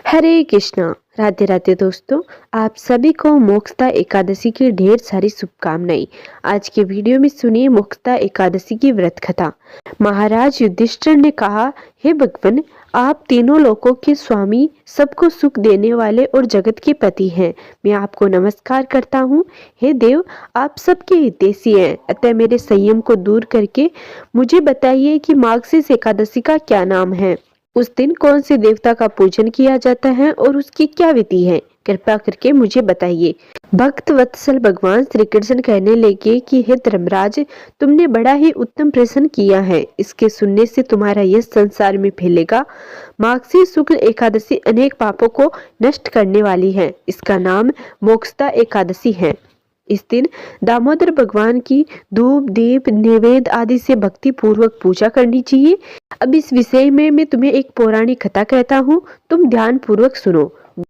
हरे कृष्णा। राधे राधे दोस्तों, आप सभी को मोक्षदा एकादशी की ढेर सारी शुभकामनाएं। आज के वीडियो में सुनिए मोक्षदा एकादशी की व्रत कथा। महाराज युधिष्ठिर ने कहा, हे भगवान, आप तीनों लोकों के स्वामी, सबको सुख देने वाले और जगत के पति हैं। मैं आपको नमस्कार करता हूँ। हे देव, आप सबके हितैषी हैं, अतः मेरे संयम को दूर करके मुझे बताइए कि मार्गशीर्ष एकादशी का क्या नाम है। उस दिन कौन से देवता का पूजन किया जाता है और उसकी क्या विधि है, कृपा करके मुझे बताइए। भक्त वत्सल भगवान श्री कृष्ण कहने लगे कि हे धर्मराज, तुमने बड़ा ही उत्तम प्रश्न किया है। इसके सुनने से तुम्हारा यश संसार में फैलेगा। मार्गशीर्ष शुक्ल एकादशी अनेक पापों को नष्ट करने वाली है। इसका नाम मोक्षदा एकादशी है। इस दिन दामोदर भगवान की धूप दीप नैवेद्य आदि से भक्ति पूर्वक पूजा करनी चाहिए। अब इस विषय में मैं तुम्हें एक पौराणिक कथा कहता हूँ, तुम ध्यान पूर्वक सुनो।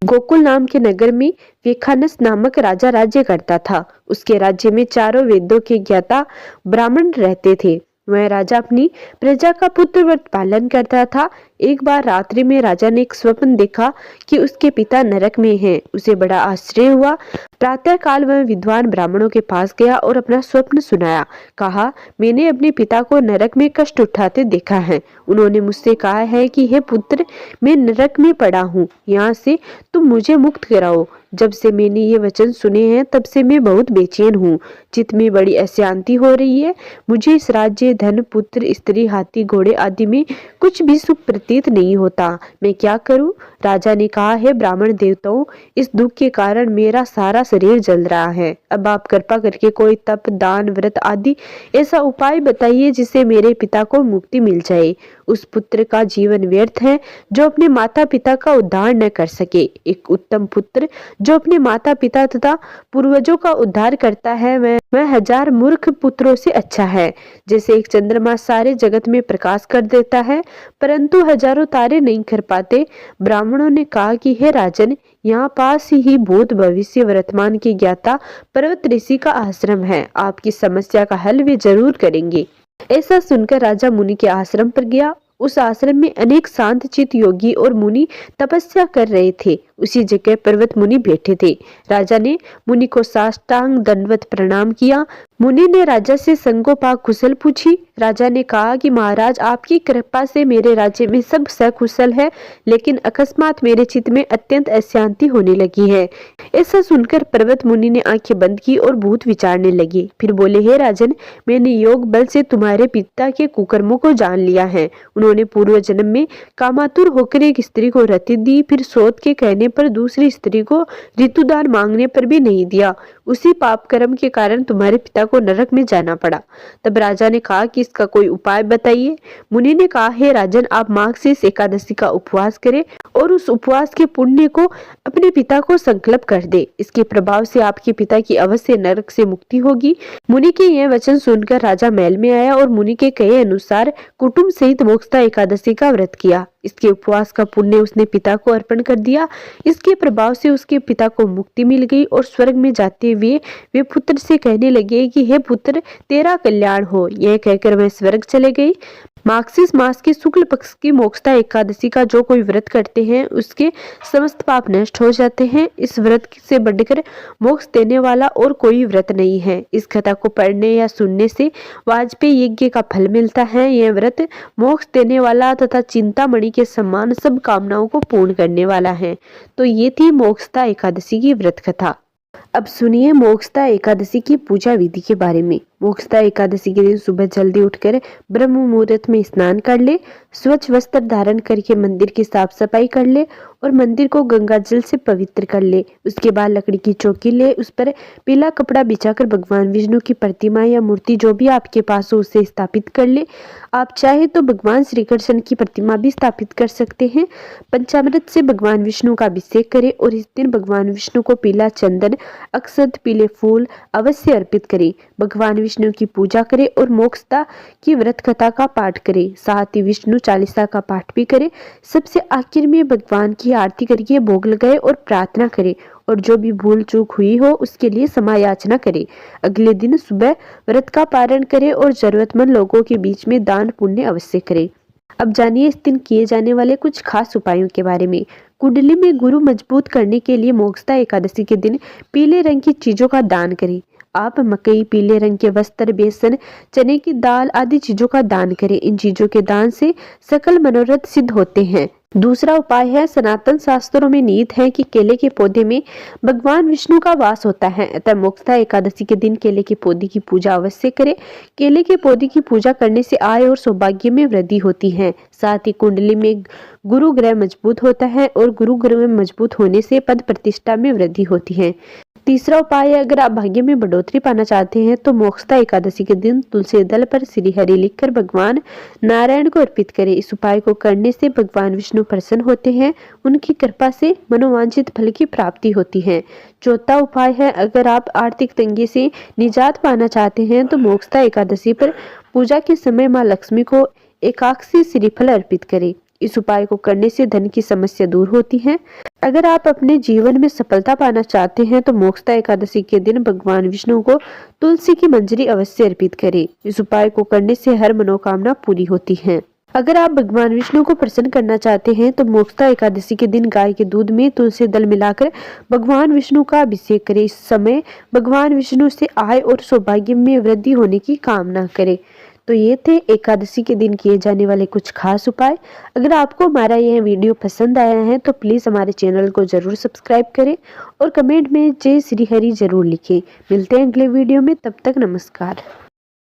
गोकुल नाम के नगर में वेखानस नामक राजा राज्य करता था। उसके राज्य में चारों वेदों के ज्ञाता ब्राह्मण रहते थे। वह राजा अपनी प्रजा का पुत्र व्रत पालन करता था। एक बार रात्रि में राजा ने एक स्वप्न देखा कि उसके पिता नरक में हैं। उसे बड़ा आश्चर्य हुआ। प्रातः काल वह विद्वान ब्राह्मणों के पास गया और अपना स्वप्न सुनाया। कहा, मैंने अपने पिता को नरक में कष्ट उठाते देखा है। उन्होंने मुझसे कहा है कि हे पुत्र, मैं नरक में पड़ा हूँ, यहाँ से तुम मुझे मुक्त कराओ। जब से मैंने ये वचन सुने हैं तब से मैं बहुत बेचैन हूँ। चित्त में बड़ी अशांति हो रही है। मुझे इस राज्य, धन, पुत्र, स्त्री, हाथी, घोड़े आदि में कुछ भी सुख प्रतीत नहीं होता। मैं क्या करूं? राजा ने कहा, है ब्राह्मण देवताओं, इस दुख के कारण मेरा सारा शरीर जल रहा है। अब आप कृपा करके कोई तप, दान, व्रत आदि ऐसा उपाय बताइए जिससे मेरे पिता को मुक्ति मिल जाए। उस पुत्र का जीवन व्यर्थ है जो अपने माता पिता का उद्धार न कर सके। एक उत्तम पुत्र जो अपने माता पिता तथा पूर्वजों का उद्धार करता है, वह हजार मूर्ख पुत्रों से अच्छा है। जैसे एक चंद्रमा सारे जगत में प्रकाश कर देता है परंतु हजारों तारे नहीं कर पाते। ब्राह्मणों ने कहा कि हे राजन, यहाँ पास ही भूत भविष्य वर्तमान के ज्ञाता पर्वत ऋषि का आश्रम है। आपकी समस्या का हल वे जरूर करेंगे। ऐसा सुनकर राजा मुनि के आश्रम पर गया। उस आश्रम में अनेक शांत चित योगी और मुनि तपस्या कर रहे थे। उसी जगह पर्वत मुनि बैठे थे। राजा ने मुनि को साष्टांग दंडवत प्रणाम किया। मुनि ने राजा से संगोपाक कुशल पूछी। राजा ने कहा कि महाराज, आपकी कृपा से मेरे राज्य में सब सकुशल है, लेकिन अकस्मात मेरे चित्त में अत्यंत अशांति होने लगी है। ऐसा सुनकर पर्वत मुनि ने आंखें बंद की और भूत विचारने लगे। फिर बोले, हे राजन, मैंने योग बल से तुम्हारे पिता के कुकर्मों को जान लिया है। उन्होंने पूर्व जन्म में कामातुर होकर एक स्त्री को रति दी, फिर सोत के कहने पर दूसरी स्त्री को ऋतुदान मांगने पर भी नहीं दिया। उसी पाप कर्म के कारण तुम्हारे पिता को नरक में जाना पड़ा। तब राजा ने कहा कि इसका कोई उपाय बताइए। मुनि ने कहा, हे राजन, आप मार्गशीर्ष एकादशी का उपवास करें और उस उपवास के पुण्य को अपने पिता को संकल्प कर दे। इसके प्रभाव से आपके पिता की अवश्य नरक से मुक्ति होगी। मुनि के यह वचन सुनकर राजा महल में आया और मुनि के कहे अनुसार कुटुंब सहित मोक्षदा एकादशी का व्रत किया। इसके उपवास का पुण्य उसने पिता को अर्पण कर दिया। इसके प्रभाव से उसके पिता को मुक्ति मिल गई और स्वर्ग में जाते हुए वे पुत्र से कहने लगे कि हे पुत्र, तेरा कल्याण हो। यह कहकर वह स्वर्ग चले गए। मार्गशीर्ष मास के शुक्ल पक्ष की मोक्षदा एकादशी का जो कोई व्रत करते हैं उसके समस्त पाप नष्ट हो जाते हैं। इस व्रत से बढ़कर मोक्ष देने वाला और कोई व्रत नहीं है। इस कथा को पढ़ने या सुनने से वाजपेयी यज्ञ का फल मिलता है। यह व्रत मोक्ष देने वाला तथा चिंतामणि के समान सब कामनाओं को पूर्ण करने वाला है। तो ये थी मोक्षदा एकादशी की व्रत कथा। अब सुनिए मोक्षदा एकादशी की पूजा विधि के बारे में। मोक्षदा एकादशी के दिन सुबह जल्दी उठकर ब्रह्म मुहूर्त में स्नान कर ले, स्वच्छ वस्त्र धारण करके मंदिर की साफ सफाई कर ले और मंदिर को गंगा जल से पवित्र कर ले। उसके बाद लकड़ी की चौकी ले, उस पर पीला कपड़ा बिछाकर भगवान विष्णु की प्रतिमा या मूर्ति जो भी आपके पास हो उसे स्थापित कर ले। आप चाहे तो भगवान श्री कृष्ण की प्रतिमा भी स्थापित कर सकते हैं। पंचामृत से भगवान विष्णु का अभिषेक करें और इस दिन भगवान विष्णु को पीला चंदन, अक्षत, पीले फूल अवश्य अर्पित करें। भगवान विष्णु की पूजा करें और मोक्षदा की व्रत कथा का पाठ करें। साथ ही विष्णु चालीसा का पाठ भी करें। सबसे आखिर में भगवान की आरती करके भोग लगाए और प्रार्थना करें और जो भी भूल चूक हुई हो उसके लिए क्षमा याचना करें। अगले दिन सुबह व्रत का पारण करें और जरूरतमंद लोगों के बीच में दान पुण्य अवश्य करें। अब जानिए इस दिन किए जाने वाले कुछ खास उपायों के बारे में। कुंडली में गुरु मजबूत करने के लिए मोक्षदा एकादशी के दिन पीले रंग की चीजों का दान करें। आप मकई, पीले रंग के वस्त्र, बेसन, चने की दाल आदि चीजों का दान करें। इन चीजों के दान से सकल मनोरथ सिद्ध होते हैं। दूसरा उपाय है, सनातन शास्त्रों में निहित है कि केले के पौधे में भगवान विष्णु का वास होता है, अतः मोक्षदा एकादशी के दिन केले के पौधे की पूजा अवश्य करें। केले के पौधे की पूजा करने से आय और सौभाग्य में वृद्धि होती है। साथ ही कुंडली में गुरु ग्रह मजबूत होता है और गुरु ग्रह मजबूत होने से पद प्रतिष्ठा में वृद्धि होती है। तीसरा उपाय है, अगर आप भाग्य में बढ़ोतरी पाना चाहते हैं तो मोक्षदा एकादशी के दिन तुलसी दल पर श्री हरि लिखकर भगवान नारायण को अर्पित करें। इस उपाय को करने से भगवान विष्णु प्रसन्न होते हैं, उनकी कृपा से मनोवांछित फल की प्राप्ति होती है। चौथा उपाय है, अगर आप आर्थिक तंगी से निजात पाना चाहते हैं तो मोक्षदा एकादशी पर पूजा के समय माँ लक्ष्मी को एकादशी श्रीफल अर्पित करें। इस उपाय को करने से धन की समस्या दूर होती है। अगर आप अपने जीवन में सफलता पाना चाहते हैं तो मोक्षदा एकादशी के दिन भगवान विष्णु को तुलसी की मंजरी अवश्य अर्पित करें। इस उपाय को करने से हर मनोकामना पूरी होती है। अगर आप भगवान विष्णु को प्रसन्न करना चाहते हैं तो मोक्षदा एकादशी के दिन गाय के दूध में तुलसी दल मिलाकर भगवान विष्णु का अभिषेक करें। इस समय भगवान विष्णु से आय और सौभाग्य में वृद्धि होने की कामना करें। तो ये थे एकादशी के दिन किए जाने वाले कुछ खास उपाय। अगर आपको हमारा यह वीडियो पसंद आया है तो प्लीज़ हमारे चैनल को जरूर सब्सक्राइब करें और कमेंट में जय श्री हरि जरूर लिखें। मिलते हैं अगले वीडियो में, तब तक नमस्कार।